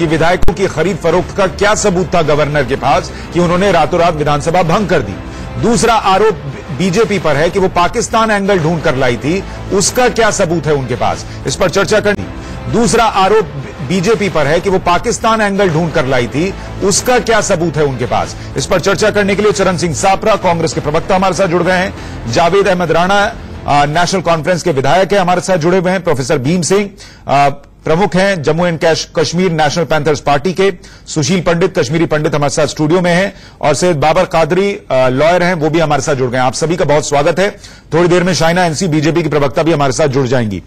कि विधायकों की खरीद फरोख्त का क्या सबूत था गवर्नर के पास कि उन्होंने रातों रात विधानसभा भंग कर दी। दूसरा आरोप बीजेपी पर है कि वो पाकिस्तान एंगल ढूंढ कर लाई थी, उसका क्या सबूत है उनके पास, इस पर चर्चा करनी। दूसरा आरोप बीजेपी पर है कि वो पाकिस्तान एंगल ढूंढ कर लाई थी, उसका क्या सबूत है उनके पास, इस पर चर्चा करने के लिए चरण सिंह सापरा कांग्रेस के प्रवक्ता हमारे साथ जुड़ गए हैं। जावेद अहमद राणा नेशनल कॉन्फ्रेंस के विधायक है हमारे साथ जुड़े हुए हैं। प्रोफेसर भीम सिंह प्रमुख हैं Jammu and Kashmir national panthers party के। सुशील पंडित कश्मीरी पंडित हमारे साथ स्टूडियो में हैं और सैयद बाबर कादरी लॉयर हैं, वो भी हमारे साथ जुड़ गए हैं। आप सभी का बहुत स्वागत है। थोड़ी देर में शाइना एनसी बीजेपी की प्रवक्ता भी हमारे साथ जुड़ जाएंगी।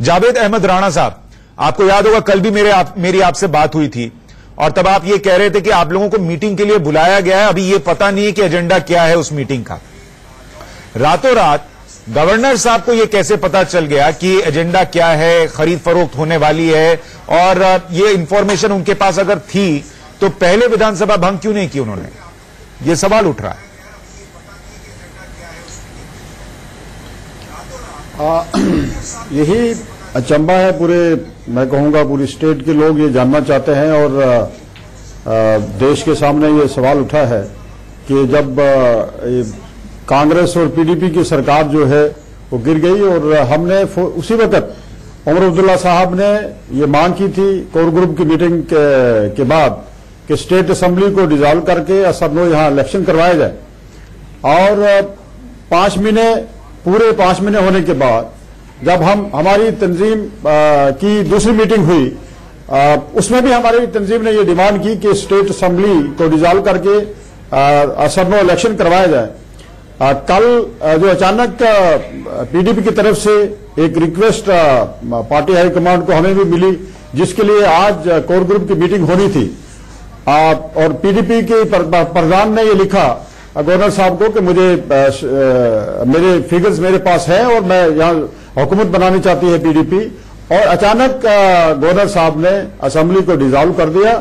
जावेद अहमद राणा साहब, आपको याद होगा कल भी मेरी आपसे बात हुई थी और तब आप ये कह रहे थे कि आप लोगों को मीटिंग के लिए बुलाया गया है, अभी ये पता नहीं है कि एजेंडा क्या है उस मीटिंग का। रातों रात गवर्नर साहब को यह कैसे पता चल गया कि एजेंडा क्या है, खरीद फरोख्त होने वाली है, और ये इंफॉर्मेशन उनके पास अगर थी तो पहले विधानसभा भंग क्यों नहीं की उन्होंने? ये सवाल उठ रहा है। यही अचंभा है पूरे, मैं कहूंगा पूरी स्टेट के लोग ये जानना चाहते हैं और देश के सामने ये सवाल उठा है कि जब कांग्रेस और पीडीपी की सरकार जो है वो गिर गई और हमने उसी वक्त उमर अब्दुल्ला साहब ने ये मांग की थी कोर ग्रुप की मीटिंग के बाद कि स्टेट असेंबली को डिसॉल्व करके असरनो यहां इलेक्शन करवाया जाए। और 5 महीने पूरे 5 महीने होने के बाद जब हमारी तंजीम की दूसरी मीटिंग हुई, उसमें भी हमारी तंजीम ने ये डिमांड की कि स्टेट असेंबली को डिसॉल्व करके असरनो इलेक्शन करवाया जाए। कल जो अचानक पीडीपी की तरफ से एक रिक्वेस्ट पार्टी हाईकमांड को हमें भी मिली, जिसके लिए आज कोर ग्रुप की मीटिंग होनी थी, और पीडीपी के प्रधान ने ये लिखा गवर्नर साहब को कि मुझे मेरे फिगर्स मेरे पास है और मैं यहाँ हुकूमत बनानी चाहती है पीडीपी, और अचानक गवर्नर साहब ने असेंबली को डिसॉल्व कर दिया।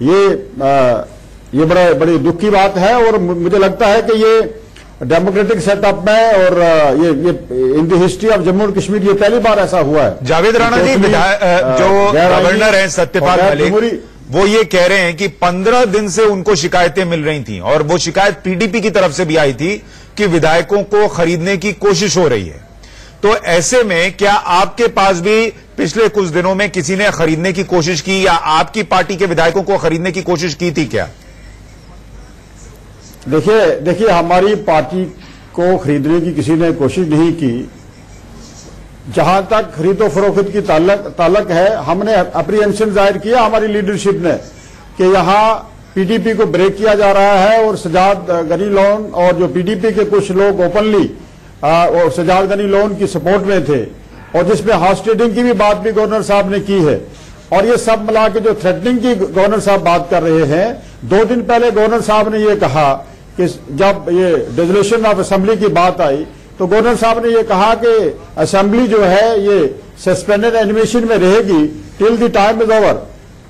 ये बड़ी दुख की बात है और मुझे लगता है कि ये डेमोक्रेटिक सेटअप में और ये in the history of Jammu और कश्मीर ये पहली बार ऐसा हुआ है। जावेद राणा जी, जो गवर्नर हैं सत्यपाल मलिक, वो ये कह रहे हैं कि 15 दिन से उनको शिकायतें मिल रही थी और वो शिकायत पीडीपी की तरफ से भी आई थी कि विधायकों को खरीदने की कोशिश हो रही है। तो ऐसे में क्या आपके पास भी पिछले कुछ दिनों में किसी ने खरीदने की कोशिश की या आपकी पार्टी के विधायकों को खरीदने की कोशिश की थी क्या? देखिए हमारी पार्टी को खरीदने की किसी ने कोशिश नहीं की। जहां तक खरीदो फरोख्त की ताल्लुक है, हमने अप्रीहेंशन जाहिर किया हमारी लीडरशिप ने कि यहां पीडीपी को ब्रेक किया जा रहा है और सजाद गनी लोन और जो पीडीपी के कुछ लोग ओपनली और सजाद गनी लोन की सपोर्ट में थे, और जिसमें हाउस ट्रेडिंग की भी बात भी गवर्नर साहब ने की है। और ये सब मिला के जो थ्रेटनिंग की गवर्नर साहब बात कर रहे हैं, 2 दिन पहले गवर्नर साहब ने ये कहा कि जब ये डिसोल्यूशन ऑफ असेंबली की बात आई तो गवर्नर साहब ने ये कहा कि असेंबली जो है ये सस्पेंडेड एनिमेशन में रहेगी till the time is over.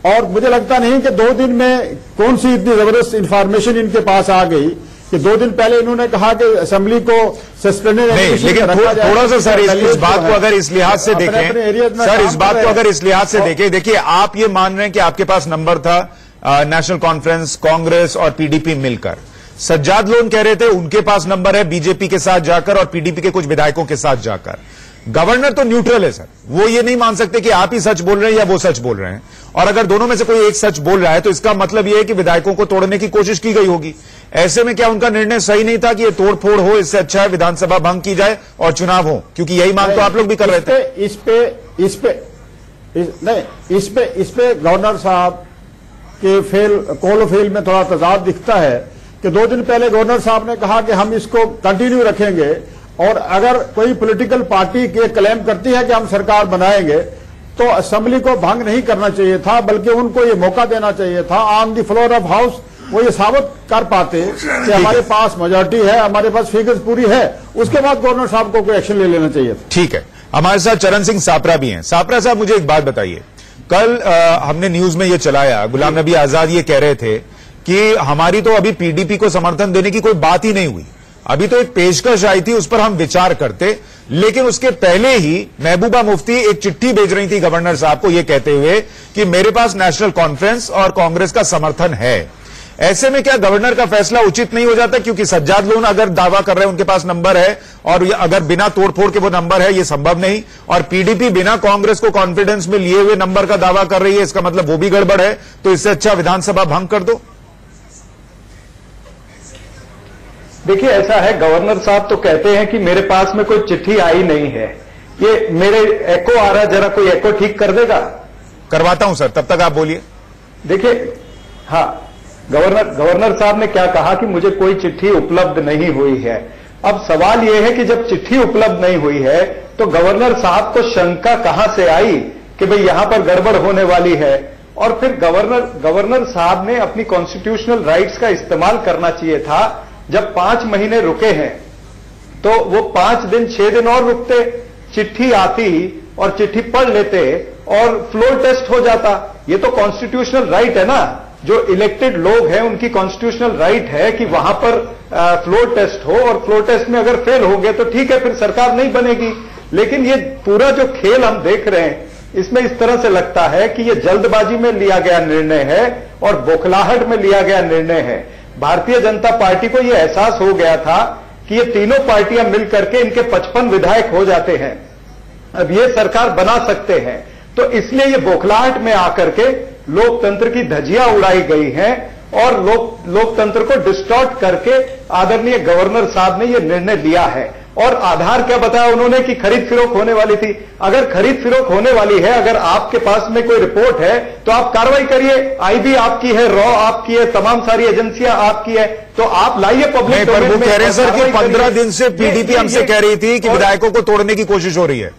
और मुझे लगता नहीं कि 2 दिन में कौन सी इतनी जबरदस्त इंफॉर्मेशन इनके पास आ गई कि 2 दिन पहले इन्होंने कहा कि असेंबली को सस्पेंडेड एनिमेशन में रखा जाए। थोड़ा सा सर इस बात को अगर इस लिहाज से देखें, सर इस बात को अगर इस लिहाज से देखें, देखिए आप ये मान रहे हैं कि आपके पास नंबर था नेशनल कॉन्फ्रेंस, कांग्रेस और पीडीपी मिलकर। सज्जाद लोन कह रहे थे उनके पास नंबर है बीजेपी के साथ जाकर और पीडीपी के कुछ विधायकों के साथ जाकर। गवर्नर तो न्यूट्रल है सर, वो ये नहीं मान सकते कि आप ही सच बोल रहे हैं या वो सच बोल रहे हैं, और अगर दोनों में से कोई एक सच बोल रहा है तो इसका मतलब यह है कि विधायकों को तोड़ने की कोशिश की गई होगी। ऐसे में क्या उनका निर्णय सही नहीं था कि ये तोड़फोड़ हो, इससे अच्छा है विधानसभा भंग की जाए और चुनाव हो, क्योंकि यही मांग तो आप लोग भी कर रहे थे। इस पे गवर्नर साहब के कॉल फेल में थोड़ा तजाद दिखता है कि 2 दिन पहले गवर्नर साहब ने कहा कि हम इसको कंटिन्यू रखेंगे, और अगर कोई पॉलिटिकल पार्टी के क्लेम करती है कि हम सरकार बनाएंगे तो असेंबली को भंग नहीं करना चाहिए था, बल्कि उनको ये मौका देना चाहिए था on the floor of house. वो ये साबित कर पाते कि हमारे पास मेजॉरिटी है, हमारे पास फिगर्स पूरी है, उसके बाद गवर्नर साहब को कोई एक्शन ले लेना चाहिए। ठीक है, हमारे साथ चरण सिंह सापरा भी हैं। सापरा साहब, मुझे एक बात बताइए, कल हमने न्यूज में ये चलाया, गुलाम नबी आजाद ये कह रहे थे कि हमारी तो अभी पीडीपी को समर्थन देने की कोई बात ही नहीं हुई, अभी तो एक पेशकश आई थी, उस पर हम विचार करते, लेकिन उसके पहले ही महबूबा मुफ्ती एक चिट्ठी भेज रही थी गवर्नर साहब को, यह कहते हुए कि मेरे पास नेशनल कॉन्फ्रेंस और कांग्रेस का समर्थन है। ऐसे में क्या गवर्नर का फैसला उचित नहीं हो जाता? क्योंकि सज्जाद लोन अगर दावा कर रहे हैं उनके पास नंबर है, और अगर बिना तोड़फोड़ के वो नंबर है, ये संभव नहीं, और पीडीपी बिना कांग्रेस को कॉन्फिडेंस में लिए हुए नंबर का दावा कर रही है, इसका मतलब वो भी गड़बड़ है। तो इससे अच्छा विधानसभा भंग कर दो। देखिए, ऐसा है, गवर्नर साहब तो कहते हैं कि मेरे पास में कोई चिट्ठी आई नहीं है। ये मेरे एको आ रहा, जरा कोई एको ठीक कर देगा? करवाता हूं सर, तब तक आप बोलिए। देखिए, हाँ, गवर्नर साहब ने क्या कहा कि मुझे कोई चिट्ठी उपलब्ध नहीं हुई है। अब सवाल यह है कि जब चिट्ठी उपलब्ध नहीं हुई है तो गवर्नर साहब को शंका कहां से आई कि भाई यहां पर गड़बड़ होने वाली है? और फिर गवर्नर साहब ने अपनी कॉन्स्टिट्यूशनल राइट्स का इस्तेमाल करना चाहिए था। जब 5 महीने रुके हैं तो वो 5 दिन 6 दिन और रुकते, चिट्ठी आती और चिट्ठी पढ़ लेते और फ्लोर टेस्ट हो जाता। ये तो कॉन्स्टिट्यूशनल राइट है ना, जो इलेक्टेड लोग हैं उनकी कॉन्स्टिट्यूशनल राइट है कि वहां पर फ्लोर टेस्ट हो, और फ्लोर टेस्ट में अगर फेल हो गए तो ठीक है, फिर सरकार नहीं बनेगी। लेकिन ये पूरा जो खेल हम देख रहे हैं, इसमें इस तरह से लगता है कि ये जल्दबाजी में लिया गया निर्णय है और बौखलाहट में लिया गया निर्णय है। भारतीय जनता पार्टी को यह एहसास हो गया था कि ये तीनों पार्टियां मिलकर के इनके 55 विधायक हो जाते हैं, अब ये सरकार बना सकते हैं। तो इसलिए ये बौखलाहट में आकर के लोकतंत्र की धज्जियां उड़ाई गई हैं और लोकतंत्र को डिस्टॉर्ट करके आदरणीय गवर्नर साहब ने यह निर्णय लिया है। और आधार क्या बताया उन्होंने कि खरीद फिरोख होने वाली थी। अगर खरीद फिरोख होने वाली है, अगर आपके पास में कोई रिपोर्ट है तो आप कार्रवाई करिए। आईबी आपकी है, रॉ आपकी है, तमाम सारी एजेंसियां आपकी है, तो आप लाइए पब्लिक। पर वो कह रहे हैं सर कि 15 दिन से पीडीपी हमसे कह रही थी कि विधायकों को तोड़ने की कोशिश हो रही है।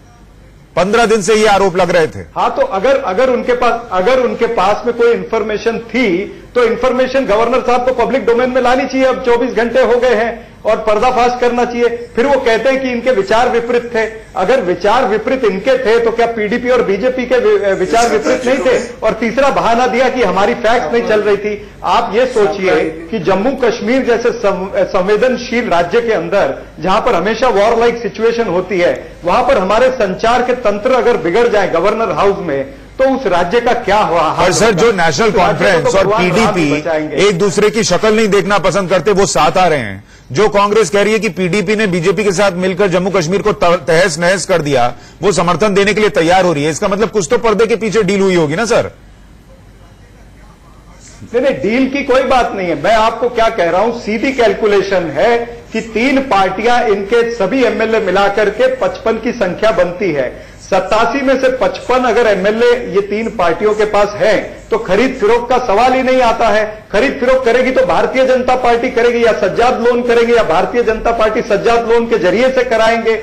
15 दिन से ये आरोप लग रहे थे। हाँ, तो अगर उनके पास में कोई इंफॉर्मेशन थी तो इंफॉर्मेशन गवर्नर साहब को पब्लिक डोमेन में लानी चाहिए। अब 24 घंटे हो गए हैं और पर्दाफाश करना चाहिए। फिर वो कहते हैं कि इनके विचार विपरीत थे। अगर विचार विपरीत इनके थे तो क्या पीडीपी और बीजेपी के विचार विपरीत नहीं थे? और तीसरा बहाना दिया कि हमारी फैक्ट्स नहीं चल रही थी। आप ये सोचिए कि जम्मू कश्मीर जैसे संवेदनशील राज्य के अंदर, जहां पर हमेशा वॉर लाइक सिचुएशन होती है, वहां पर हमारे संचार के तंत्र अगर बिगड़ जाए गवर्नर हाउस में, तो उस राज्य का क्या हुआ? और सर, जो नेशनल कॉन्फ्रेंस और पीडीपी एक दूसरे की शक्ल नहीं देखना पसंद करते, वो साथ आ रहे हैं। जो कांग्रेस कह रही है कि पीडीपी ने बीजेपी के साथ मिलकर जम्मू कश्मीर को तहस नहस कर दिया, वो समर्थन देने के लिए तैयार हो रही है। इसका मतलब कुछ तो पर्दे के पीछे डील हुई होगी ना सर? नहीं, डील की कोई बात नहीं है। मैं आपको क्या कह रहा हूं, सीधी कैलकुलेशन है कि 3 पार्टियां, इनके सभी एमएलए मिलाकर के 55 की संख्या बनती है। 87 में से 55 अगर एमएलए ये 3 पार्टियों के पास है तो खरीद फिरोख का सवाल ही नहीं आता है। खरीद फिरोख करेगी तो भारतीय जनता पार्टी करेगी, या सज्जाद लोन करेंगे, या भारतीय जनता पार्टी सज्जाद लोन के जरिए से कराएंगे।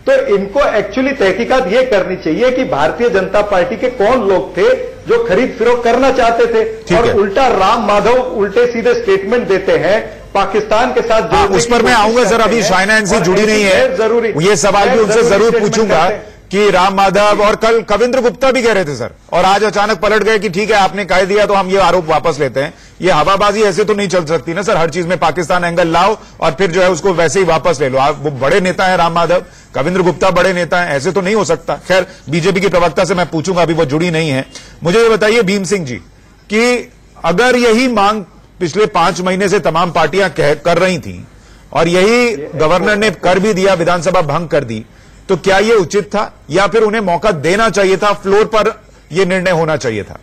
तो इनको एक्चुअली तहकीकात ये करनी चाहिए कि भारतीय जनता पार्टी के कौन लोग थे जो खरीद फिरोख करना चाहते थे। और उल्टा राम माधव उल्टे सीधे स्टेटमेंट देते हैं पाकिस्तान के साथ। उस पर मैं आऊंगा सर, अभी शाइना एनसी जुड़ी नहीं है, जरूरी ये सवाल भी उनसे जरूर पूछूंगा कि राम माधव, और कल कविंद्र गुप्ता भी कह रहे थे सर, और आज अचानक पलट गए कि ठीक है आपने कह दिया तो हम ये आरोप वापस लेते हैं। ये हवाबाजी ऐसे तो नहीं चल सकती ना सर, हर चीज में पाकिस्तान एंगल लाओ और फिर जो है उसको वैसे ही वापस ले लो। आप वो बड़े नेता है राम माधव, कविंद्र गुप्ता बड़े नेता है, ऐसे तो नहीं हो सकता। खैर, बीजेपी की प्रवक्ता से मैं पूछूंगा, अभी वो जुड़ी नहीं है। मुझे ये बताइए भीम सिंह जी कि अगर यही मांग पिछले 5 महीने से तमाम पार्टियां कर रही थी और यही गवर्नर ने कर भी दिया, विधानसभा भंग कर दी, तो क्या यह उचित था या फिर उन्हें मौका देना चाहिए था, फ्लोर पर यह निर्णय होना चाहिए था?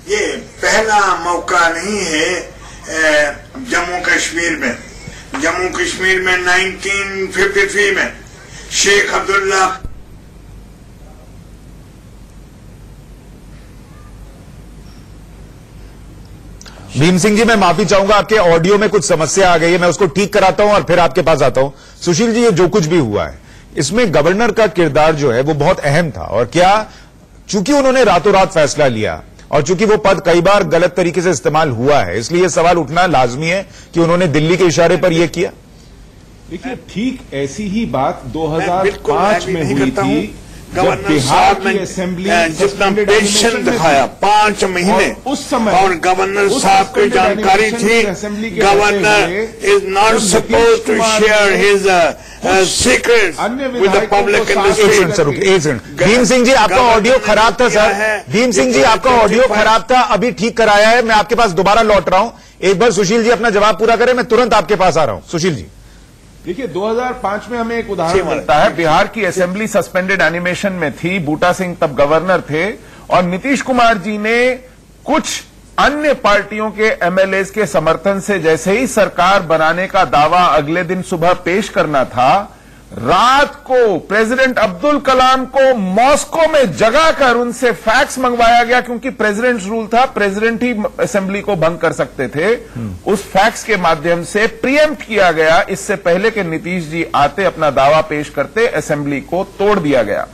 ये पहला मौका नहीं है जम्मू कश्मीर में। जम्मू कश्मीर में 1953 में शेख अब्दुल्ला भीम सिंह जी, मैं माफी चाहूंगा, आपके ऑडियो में कुछ समस्या आ गई है, मैं उसको ठीक कराता हूं और फिर आपके पास आता हूं। सुशील जी, ये जो कुछ भी हुआ है इसमें गवर्नर का किरदार जो है वो बहुत अहम था, और क्या चूंकि उन्होंने रातों रात फैसला लिया और चूंकि वो पद कई बार गलत तरीके से इस्तेमाल हुआ है, इसलिए यह सवाल उठना लाजमी है कि उन्होंने दिल्ली के इशारे पर यह किया। देखिए, ठीक ऐसी ही बात 2005 में हुई थी गवर्नर साहब ने जितना पेशेंस दिखाया 5 महीने, उस समय और गवर्नर साहब की जानकारी थी governor is not suppose to share his secrets with the public in the street. Bhim Singh ji, आपका ऑडियो खराब था सर। भीम सिंह जी, आपका ऑडियो खराब था, अभी ठीक कराया है। मैं आपके पास दोबारा लौट रहा हूं। एक बार सुशील जी अपना जवाब पूरा करें, मैं तुरंत आपके पास आ रहा हूं। सुशील जी, देखिए 2005 में हमें एक उदाहरण मिलता है। बिहार की असेंबली सस्पेंडेड एनिमेशन में थी, बूटा सिंह तब गवर्नर थे, और नीतीश कुमार जी ने कुछ अन्य पार्टियों के एमएलएज के समर्थन से जैसे ही सरकार बनाने का दावा अगले दिन सुबह पेश करना था, रात को प्रेसिडेंट अब्दुल कलाम को मॉस्को में जगाकर उनसे फैक्स मंगवाया गया, क्योंकि प्रेसिडेंट रूल था, प्रेसिडेंट ही असेंबली को भंग कर सकते थे। उस फैक्स के माध्यम से प्रीएम्प्ट किया गया, इससे पहले कि नीतीश जी आते अपना दावा पेश करते, असेंबली को तोड़ दिया गया।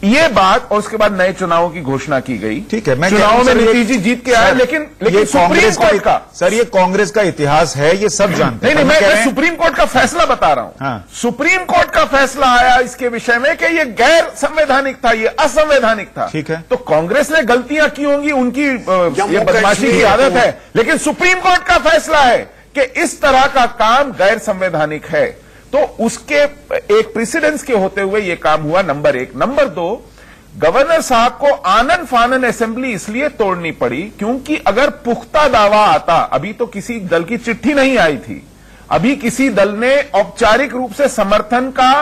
ये बात, और उसके बाद नए चुनावों की घोषणा की गई। ठीक है, मैं चुनाव में नीतीश जी जीत के आए, लेकिन कांग्रेस का सर, ये कांग्रेस का इतिहास है, ये सब जानते हैं। नहीं, मैं सुप्रीम कोर्ट का फैसला बता रहा हूं। हाँ। सुप्रीम कोर्ट का फैसला आया इसके विषय में कि ये गैर संवैधानिक था, ये असंवैधानिक था। ठीक है, तो कांग्रेस ने गलतियां की होंगी, उनकी ये बदमाशी की आदत है, लेकिन सुप्रीम कोर्ट का फैसला है कि इस तरह का काम गैर संवैधानिक है। तो उसके एक प्रेसिडेंस के होते हुए यह काम हुआ, नंबर 1। नंबर 2, गवर्नर साहब को आनन फानन असेंबली इसलिए तोड़नी पड़ी क्योंकि अगर पुख्ता दावा आता, अभी तो किसी दल की चिट्ठी नहीं आई थी, अभी किसी दल ने औपचारिक रूप से समर्थन का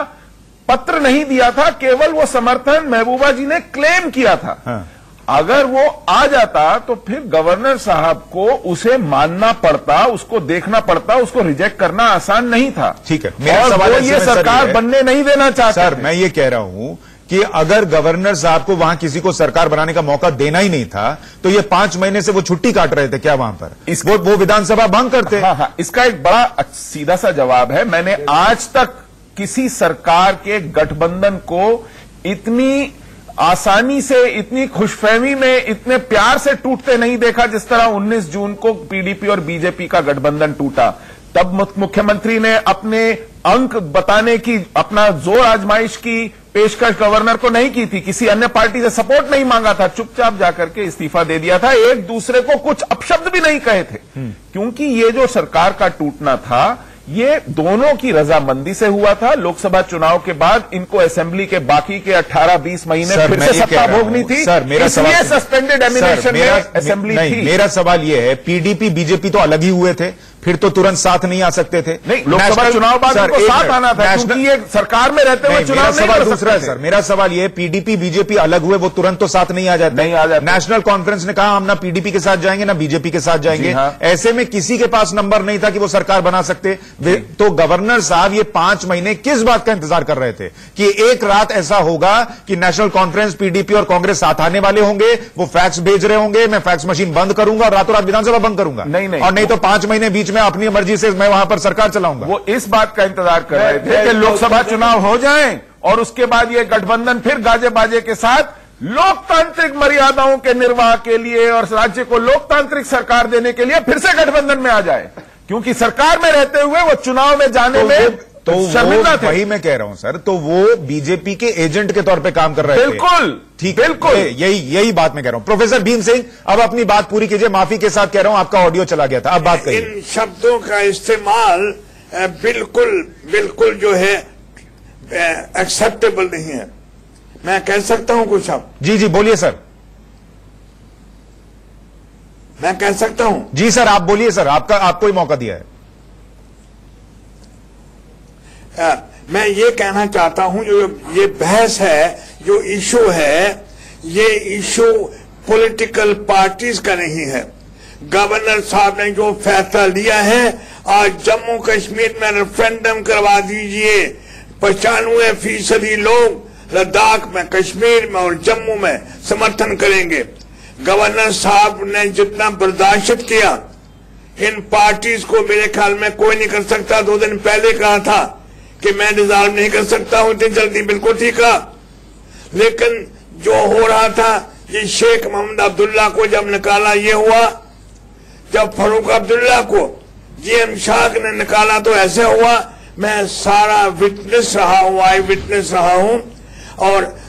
पत्र नहीं दिया था, केवल वो समर्थन महबूबा जी ने क्लेम किया था। हाँ। अगर वो आ जाता तो फिर गवर्नर साहब को उसे मानना पड़ता, उसको देखना पड़ता, उसको रिजेक्ट करना आसान नहीं था। ठीक है, मेरा सवाल वो ये सरकार बनने नहीं देना चाहते। सर, मैं ये कह रहा हूं कि अगर गवर्नर साहब को वहां किसी को सरकार बनाने का मौका देना ही नहीं था, तो ये 5 महीने से वो छुट्टी काट रहे थे क्या वहां पर? वो विधानसभा भंग करते। हाँ, इसका एक बड़ा सीधा सा जवाब है। मैंने आज तक किसी सरकार के गठबंधन को इतनी आसानी से, इतनी खुशफहमी में, इतने प्यार से टूटते नहीं देखा जिस तरह 19 जून को पीडीपी और बीजेपी का गठबंधन टूटा। तब मुख्यमंत्री ने अपने अंक बताने की, अपना जोर आजमाइश की पेशकश गवर्नर को नहीं की थी, किसी अन्य पार्टी से सपोर्ट नहीं मांगा था, चुपचाप जाकर के इस्तीफा दे दिया था, एक दूसरे को कुछ अपशब्द भी नहीं कहे थे। क्योंकि ये जो सरकार का टूटना था, ये दोनों की रजामंदी से हुआ था। लोकसभा चुनाव के बाद इनको असेंबली के बाकी के 18-20 महीने फिर से सत्ता भोगनी थी, इसलिए सस्पेंडेड एमिनेशन में असेंबली थी। मेरा सवाल यह है, पीडीपी बीजेपी तो अलग ही हुए थे, फिर तो तुरंत साथ नहीं आ सकते थे। नहीं, लोकसभा चुनाव बाद उनको साथ आना था, क्योंकि ये सरकार में रहते हुए चुनाव नहीं लड़ सकते थे। सर, मेरा सवाल यह है, पीडीपी बीजेपी अलग हुए, वो तुरंत तो साथ नहीं आ जाते। नेशनल कॉन्फ्रेंस ने कहा हम ना पीडीपी के साथ जाएंगे ना बीजेपी के साथ जाएंगे। ऐसे में किसी के पास नंबर नहीं था कि वो सरकार बना सकते। तो गवर्नर साहब ये 5 महीने किस बात का इंतजार कर रहे थे कि एक रात ऐसा होगा कि नेशनल कॉन्फ्रेंस, पीडीपी और कांग्रेस साथ आने वाले होंगे, वो फैक्स भेज रहे होंगे, मैं फैक्स मशीन बंद करूंगा और रातों रात विधानसभा बंद करूंगा। नहीं, और नहीं तो 5 महीने बीच में अपनी मर्जी से मैं वहां पर सरकार चलाऊंगा। वो इस बात का इंतजार कर रहे थे कि लोकसभा चुनाव हो जाएं और उसके बाद ये गठबंधन फिर गाजे बाजे के साथ लोकतांत्रिक मर्यादाओं के निर्वाह के लिए और राज्य को लोकतांत्रिक सरकार देने के लिए फिर से गठबंधन में आ जाए, क्योंकि सरकार में रहते हुए वो चुनाव में जाने में तो शर्मिंदा थे। वही मैं कह रहा हूं सर, तो वो बीजेपी के एजेंट के तौर पे काम कर रहे थे। बिल्कुल, ठीक, बिल्कुल, यही बात मैं कह रहा हूं। प्रोफेसर भीम सिंह, अब अपनी बात पूरी कीजिए। माफी के साथ कह रहा हूं, आपका ऑडियो चला गया था, अब बात करिए। इन शब्दों का इस्तेमाल बिल्कुल जो है एक्सेप्टेबल नहीं है। मैं कह सकता हूं कुछ अब? जी बोलिए सर। मैं कह सकता हूं? जी सर, आप बोलिए सर, आपको ही मौका दिया है। मैं ये कहना चाहता हूं, जो ये बहस है, जो इशू है, ये इशू पॉलिटिकल पार्टीज का नहीं है। गवर्नर साहब ने जो फैसला लिया है, आज जम्मू कश्मीर में रेफरेंडम करवा दीजिए, 95% लोग लद्दाख में, कश्मीर में और जम्मू में समर्थन करेंगे। गवर्नर साहब ने जितना बर्दाश्त किया इन पार्टीज को, मेरे ख्याल में कोई नहीं कर सकता। 2 दिन पहले कहा था कि मैं डिजॉल्व नहीं कर सकता हूं इतनी जल्दी, बिल्कुल ठीक है। लेकिन जो हो रहा था, ये शेख मोहम्मद अब्दुल्ला को जब निकाला ये हुआ, जब फारूक अब्दुल्ला को जीएम शाह ने निकाला तो ऐसे हुआ। मैं सारा विटनेस रहा हूं, आई विटनेस रहा हूं, और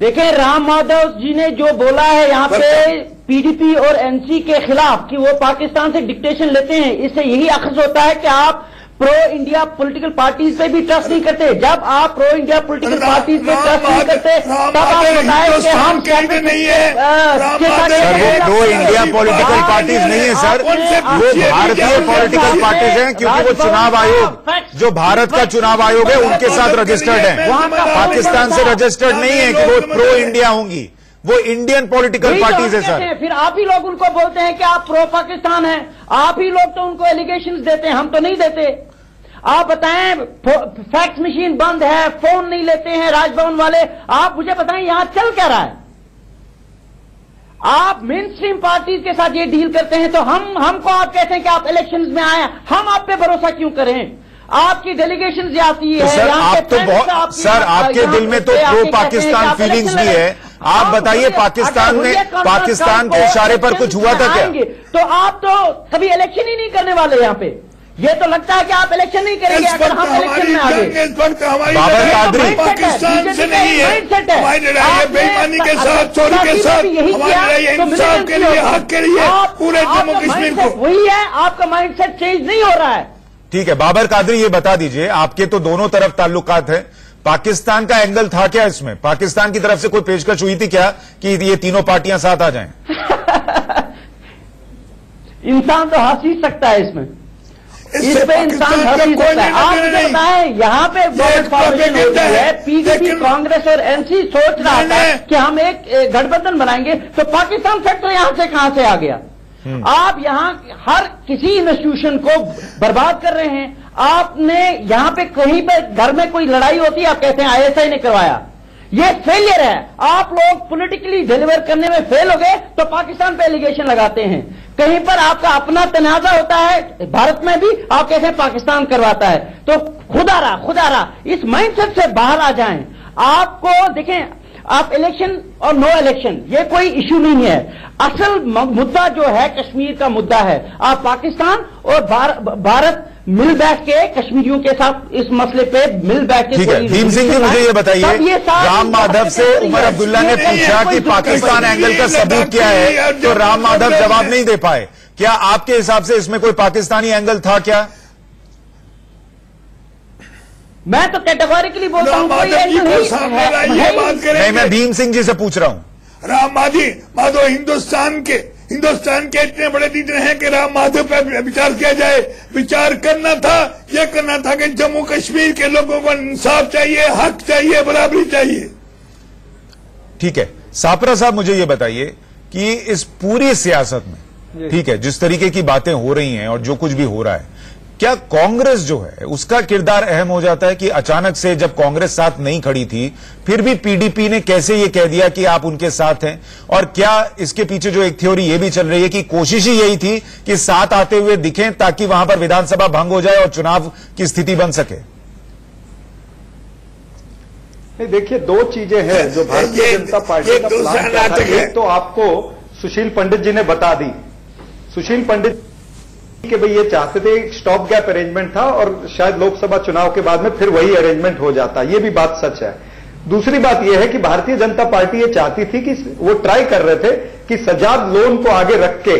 देखें, राम माधव जी ने जो बोला है यहाँ पे पीडीपी और एनसी के खिलाफ कि वो पाकिस्तान से डिक्टेशन लेते हैं, इससे यही अखज़ होता है कि आप प्रो इंडिया पॉलिटिकल पार्टीज पे भी ट्रस्ट नहीं करते। जब आप प्रो इंडिया पॉलिटिकल पार्टीज पे ट्रस्ट नहीं करते तब आप बताएं कि हम नहीं है। सर वो प्रो इंडिया पॉलिटिकल पार्टीज नहीं है सर, वो भारतीय पॉलिटिकल पार्टीज हैं, क्योंकि वो चुनाव आयोग, जो भारत का चुनाव आयोग है उनके साथ रजिस्टर्ड है, पाकिस्तान से रजिस्टर्ड नहीं है कि वो प्रो इंडिया होंगी, वो इंडियन पॉलिटिकल पार्टीज है सर। फिर आप ही लोग उनको बोलते हैं कि आप प्रो पाकिस्तान हैं, आप ही लोग तो उनको एलिगेशंस देते हैं, हम तो नहीं देते। आप बताएं, फैक्स मशीन बंद है, फोन नहीं लेते हैं राजभवन वाले, आप मुझे बताएं यहां चल क्या रहा है? आप मेन स्ट्रीम पार्टीज के साथ ये डील करते हैं, तो हमको आप कहते हैं कि आप इलेक्शंस में आए, हम आप पे भरोसा क्यों करें? आपकी डेलीगेशन आती है, सर आप तो बहुत, सर आपके दिल में तो प्रो पाकिस्तान फीलिंग्स भी है। आप बताइए, पाकिस्तान के इशारे पर कुछ हुआ था क्या? तो आप तो कभी इलेक्शन ही नहीं करने वाले यहाँ पे। ये तो लगता है कि आप इलेक्शन नहीं करेंगे अगर हम इलेक्शन में आ गए। बाबर कादरी पाकिस्तान से नहीं है, हमारी लड़ाई बेईमानी के साथ, चोरी के साथ, हमारी लड़ाई इंसाफ के लिए, हक के लिए, पूरे जम्मू कश्मीर को। वही है, आपका माइंडसेट चेंज नहीं हो रहा है। ठीक है बाबर कादरी, ये बता दीजिए, आपके तो दोनों तरफ ताल्लुकात है, पाकिस्तान का एंगल था क्या इसमें? पाकिस्तान की तरफ से कोई पेशकश हुई थी क्या कि ये तीनों पार्टियां साथ आ जाएं? इंसान तो हंस ही सकता है इसमें, इस पे इंसान हंस ही सकता है। आप मुझे बताएं, यहाँ पे गवर्नमेंट फॉर्मेशन हो गई है, पीडीपी, कांग्रेस और एनसी सोच रहा था कि हम एक गठबंधन बनाएंगे, तो पाकिस्तान फैक्टर यहां से कहां से आ गया? आप यहां हर किसी इंस्टीट्यूशन को बर्बाद कर रहे हैं। आपने यहां पे कहीं पे घर में कोई लड़ाई होती है, आप कहते हैं आईएसआई ने करवाया, ये फेलियर है। आप लोग पॉलिटिकली डिलीवर करने में फेल हो गए तो पाकिस्तान पे एलिगेशन लगाते हैं। कहीं पर आपका अपना तनाजा होता है, भारत में भी आप कहते हैं पाकिस्तान करवाता है। तो खुदारा इस माइंडसेट से बाहर आ जाएं। आपको देखें, आप इलेक्शन और नो इलेक्शन ये कोई इश्यू नहीं है। असल मुद्दा जो है कश्मीर का मुद्दा है। आप पाकिस्तान और भारत मिल बैठ के कश्मीरियों के साथ इस मसले पे मिल बैठ के। ठीक है भीम सिंह जी, मुझे ये बताइए, राम माधव से उमर अब्दुल्ला ने पूछा कि पाकिस्तान एंगल का सबूत क्या है, तो राम माधव जवाब नहीं दे पाए। क्या आपके हिसाब से इसमें कोई पाकिस्तानी एंगल था क्या? मैं तो कैटेगोरिकली बोलता हूं नहीं, मैं भीम सिंह जी से पूछ रहा हूं। राम माधव हिंदुस्तान के इतने बड़े लीडर हैं कि राम माधव पर विचार किया जाए। विचार करना था, यह करना था कि जम्मू कश्मीर के लोगों को इंसाफ चाहिए, हक चाहिए, बराबरी चाहिए। ठीक है सापरा साहब, मुझे ये बताइए कि इस पूरी सियासत में, ठीक है, जिस तरीके की बातें हो रही हैं और जो कुछ भी हो रहा है, क्या कांग्रेस जो है उसका किरदार अहम हो जाता है कि अचानक से जब कांग्रेस साथ नहीं खड़ी थी फिर भी पीडीपी ने कैसे ये कह दिया कि आप उनके साथ हैं? और क्या इसके पीछे जो एक थ्योरी ये भी चल रही है कि कोशिश ही यही थी कि साथ आते हुए दिखें ताकि वहां पर विधानसभा भंग हो जाए और चुनाव की स्थिति बन सके? देखिए, दो चीजें हैं जो भारतीय जनता पार्टी का प्लान है। तो आपको सुशील पंडित जी ने बता दी। सुशील पंडित कि भाई ये चाहते थे एक स्टॉप गैप अरेंजमेंट था और शायद लोकसभा चुनाव के बाद में फिर वही अरेंजमेंट हो जाता, ये भी बात सच है। दूसरी बात यह है कि भारतीय जनता पार्टी ये चाहती थी कि वो ट्राई कर रहे थे कि सजाद लोन को आगे रख के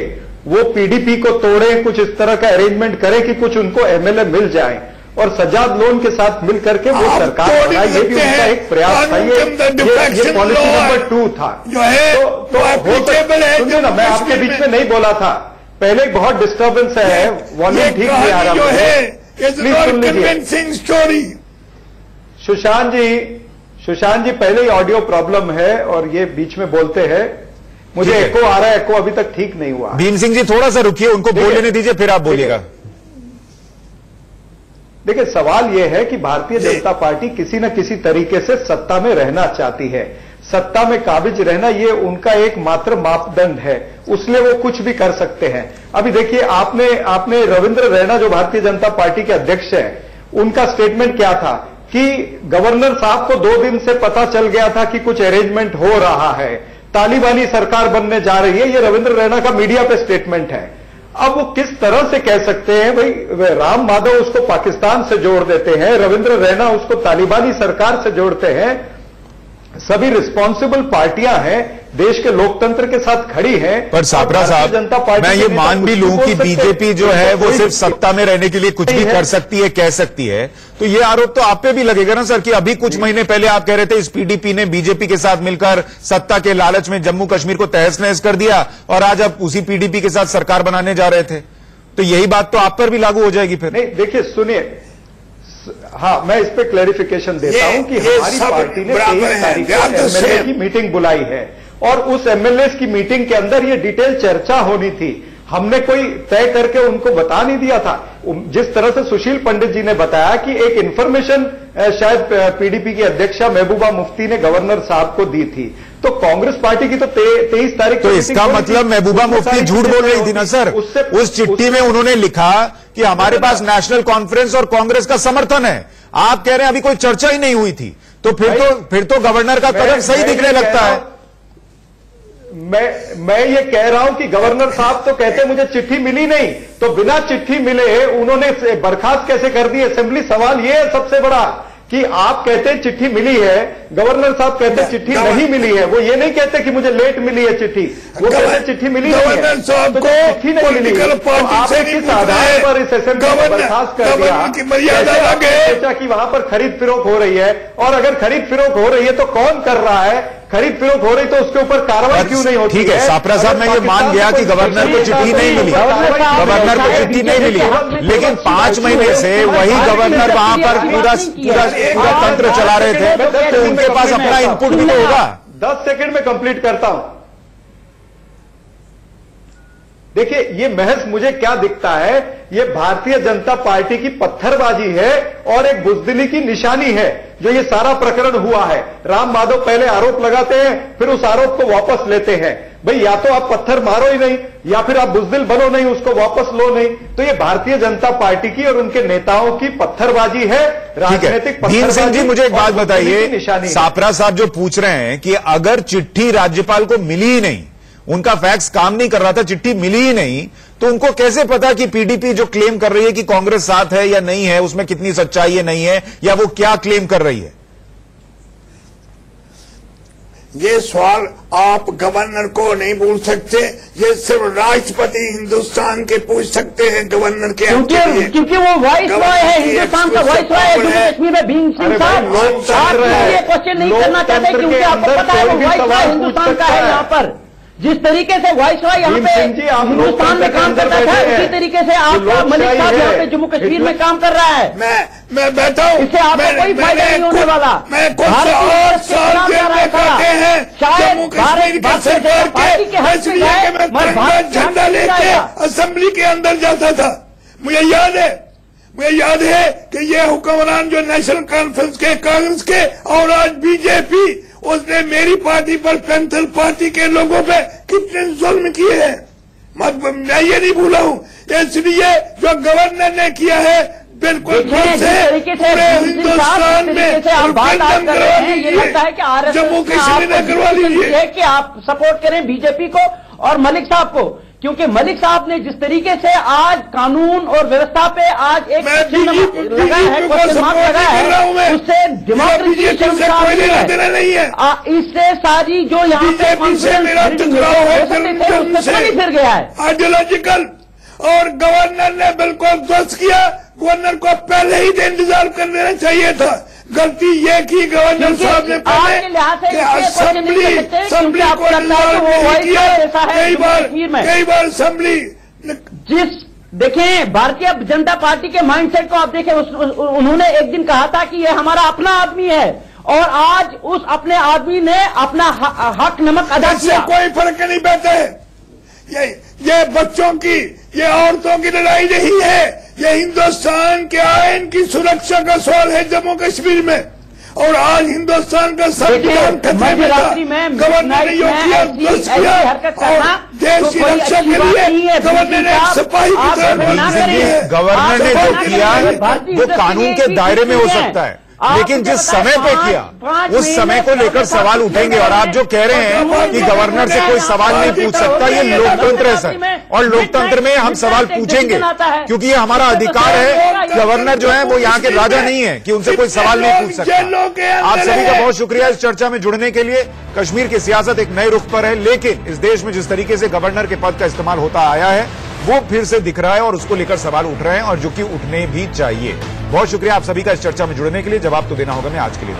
वो पीडीपी को तोड़े, कुछ इस तरह का अरेंजमेंट करे कि कुछ उनको एमएलए मिल जाए और सजाद लोन के साथ मिल करके वो सरकार बनाए। ये भी उनका एक प्रयास था, ये पॉलिसी नंबर 2 था। सुनिए ना, मैं आपके बीच में नहीं बोला था, पहले बहुत डिस्टर्बेंस है, वॉल्यूम ठीक नहीं आ रहा है, प्लीज सुन लीजिए। स्टोरी सुशांत जी पहले ही ऑडियो प्रॉब्लम है और ये बीच में बोलते हैं, मुझे एको आ रहा है, एको अभी तक ठीक नहीं हुआ। भीम सिंह जी थोड़ा सा रुकिए, उनको बोलने दीजिए फिर आप बोलिएगा। देखिए, सवाल यह है कि भारतीय जनता पार्टी किसी न किसी तरीके से सत्ता में रहना चाहती है। सत्ता में काबिज रहना ये उनका एक मात्र मापदंड है, उसलिए वो कुछ भी कर सकते हैं। अभी देखिए, आपने रविंद्र रैना जो भारतीय जनता पार्टी के अध्यक्ष हैं, उनका स्टेटमेंट क्या था कि गवर्नर साहब को 2 दिन से पता चल गया था कि कुछ अरेंजमेंट हो रहा है, तालिबानी सरकार बनने जा रही है। ये रविंद्र रैना का मीडिया पे स्टेटमेंट है। अब वो किस तरह से कह सकते हैं भाई, राम माधव उसको पाकिस्तान से जोड़ देते हैं, रविंद्र रैना उसको तालिबानी सरकार से जोड़ते हैं। सभी रिस्पॉन्सिबल पार्टियां हैं, देश के लोकतंत्र के साथ खड़ी हैं। पर सापरा साहब, मैं ये मान भी लूं कि बीजेपी जो है वो सिर्फ सत्ता में रहने के लिए कुछ भी कर सकती है, कह सकती है, तो ये आरोप तो आप पे भी लगेगा ना सर कि अभी कुछ महीने पहले आप कह रहे थे इस पीडीपी ने बीजेपी के साथ मिलकर सत्ता के लालच में जम्मू कश्मीर को तहस नहस कर दिया और आज आप उसी पीडीपी के साथ सरकार बनाने जा रहे थे, तो यही बात तो आप पर भी लागू हो जाएगी फिर। नहीं, देखिए सुनिए, हाँ मैं इस पे क्लैरिफिकेशन देता हूं कि हमारी पार्टी ने 23 तारीख को एमएलए की मीटिंग बुलाई है और उस एमएलए की मीटिंग के अंदर ये डिटेल चर्चा होनी थी। हमने कोई तय करके उनको बता नहीं दिया था। जिस तरह से सुशील पंडित जी ने बताया कि एक इंफॉर्मेशन शायद पीडीपी की अध्यक्षा महबूबा मुफ्ती ने गवर्नर साहब को दी थी, तो कांग्रेस पार्टी की तो 23 तारीख तो इसका मतलब महबूबा मुफ्ती झूठ बोल रही थी ना सर। उस चिट्ठी में उन्होंने लिखा कि हमारे पास नेशनल कॉन्फ्रेंस और कांग्रेस का समर्थन है। आप कह रहे हैं अभी कोई चर्चा ही नहीं हुई थी, तो फिर तो गवर्नर का कदम सही दिखने लगता है। मैं ये कह रहा हूं कि गवर्नर साहब तो कहते मुझे चिट्ठी मिली नहीं, तो बिना चिट्ठी मिले उन्होंने बर्खास्त कैसे कर दी असेंबली? सवाल ये है सबसे बड़ा कि आप कहते हैं चिट्ठी मिली है, गवर्नर साहब कहते हैं चिट्ठी नहीं मिली है। वो ये नहीं कहते कि मुझे लेट मिली है चिट्ठी, वो कहते हैं चिट्ठी मिली नहीं है। गवर्नर साहब को चिट्ठी नहीं मिली, तो आपने किस आधार पर इस असेंबली को बर्खास्त कर दिया? की मर्यादा लगे सोचा कि वहां पर खरीद फिरोख हो रही है, और अगर खरीद फिरोख हो रही है तो कौन कर रहा है? खरीद फिरोख हो रही तो उसके ऊपर कार्रवाई क्यों नहीं होती? ठीक है सापरा साहब, मैं ये मान गया कि गवर्नर को चिट्ठी नहीं मिली, गवर्नर को चिट्ठी नहीं मिली, लेकिन 5 महीने से वही गवर्नर वहां पर पूरा तंत्र चला रहे थे, तो उनके पास अपना इनपुट भी तो होगा। 10 सेकंड में कंप्लीट करता हूं। देखिए ये महज मुझे क्या दिखता है, ये भारतीय जनता पार्टी की पत्थरबाजी है और एक बुजदिली की निशानी है जो ये सारा प्रकरण हुआ है। राम माधव पहले आरोप लगाते हैं, फिर उस आरोप को वापस लेते हैं। भाई या तो आप पत्थर मारो ही नहीं, या फिर आप बुजदिल बनो नहीं, उसको वापस लो नहीं। तो ये भारतीय जनता पार्टी की और उनके नेताओं की पत्थरबाजी है, राजनीतिक भीम सिंह जी, मुझे एक बात बताइए, सापरा साहब जो पूछ रहे हैं कि अगर चिट्ठी राज्यपाल को मिली ही नहीं, उनका फैक्स काम नहीं कर रहा था, चिट्ठी मिली ही नहीं, तो उनको कैसे पता कि पीडीपी जो क्लेम कर रही है कि कांग्रेस साथ है या नहीं है, उसमें कितनी सच्चाई है नहीं है, या वो क्या क्लेम कर रही है? ये सवाल आप गवर्नर को नहीं पूछ सकते, ये सिर्फ राष्ट्रपति हिंदुस्तान के पूछ सकते हैं गवर्नर के। क्योंकि वो वॉइस रॉय है, हिंदुस्तान का वॉइस रॉय है जम्मू कश्मीर में। भीम सिंह साहब, आप ये क्वेश्चन नहीं करना चाहते क्योंकि आपको पता है वो वॉइस रॉय हिंदुस्तान का है। यहाँ पर जिस तरीके से वॉइस रॉय यहाँ पे हिंदुस्तान में काम करता था, उसी तरीके से आपका मलिक साहब यहाँ पे जम्मू कश्मीर में काम कर रहा है। मैं बैठा हूँ, इससे आपको कोई फायदा नहीं होने वाला। मैं कुछ और साल जेल में काटे हैं जम्मू कश्मीर के सरकार के, इसलिए कि मैं झंडा लेके असेंबली के अंदर जाता था। मुझे याद है कि ये हुक्मरान जो नेशनल कॉन्फ्रेंस के, कांग्रेस के और आज बीजेपी, उसने मेरी पार्टी पर, पैंथर पार्टी के लोगों पे कितने जुल्म किए हैं। मैं ये नहीं भूला हूँ, इसलिए जो गवर्नर ने किया है बिल्कुल पूरे हिंदुस्तान में जम्मू कश्मीर ने करवा लीजिए कि आप सपोर्ट करें बीजेपी को और मलिक साहब को, क्योंकि मलिक साहब ने जिस तरीके से आज कानून और व्यवस्था पे आज एक क्वेश्चन मार्क लगा है, उससे डेमोक्रेसी है, इससे सारी जो यहाँ पे फिर गया है आइडियोलॉजिकल। और गवर्नर ने बिल्कुल ध्वस्त किया। गवर्नर को पहले ही इंतजार कर लेना चाहिए था। गलती ये की गवर्नर साहब ने पहले असेंबली को कई बार असेंबली देखें, भारतीय जनता पार्टी के माइंडसेट को आप देखें। उन्होंने एक दिन कहा था कि ये हमारा अपना आदमी है, और आज उस अपने आदमी ने अपना हक नमक अदा किया। कोई फर्क नहीं पड़ता है। ये बच्चों की, ये औरतों की लड़ाई नहीं है, ये हिंदुस्तान के आयन की सुरक्षा का सवाल है जम्मू कश्मीर में। और आज हिंदुस्तान का संविधान खतरे में था, गवर्नर ने योग किया, और देश की रक्षा के लिए गवर्नर ने एक सिपाही की तरह गवर्नर ने जो किया वो कानून के दायरे में हो सकता है। लेकिन जिस समय पे किया उस समय को लेकर सवाल उठेंगे। और आप जो कह रहे हैं कि गवर्नर से कोई सवाल नहीं पूछ सकता, ये लोकतंत्र है सर, और लोकतंत्र में हम सवाल पूछेंगे क्योंकि ये हमारा अधिकार है। गवर्नर जो है वो यहाँ के राजा नहीं है कि उनसे कोई सवाल नहीं पूछ सकता। आप सभी का बहुत शुक्रिया इस चर्चा में जुड़ने के लिए। कश्मीर की सियासत एक नए रुख पर है, लेकिन इस देश में जिस तरीके से गवर्नर के पद का इस्तेमाल होता आया है वो फिर से दिख रहा है और उसको लेकर सवाल उठ रहे हैं, और जो कि उठने भी चाहिए। बहुत शुक्रिया आप सभी का इस चर्चा में जुड़ने के लिए। जवाब तो देना होगा मैं आज के लिए।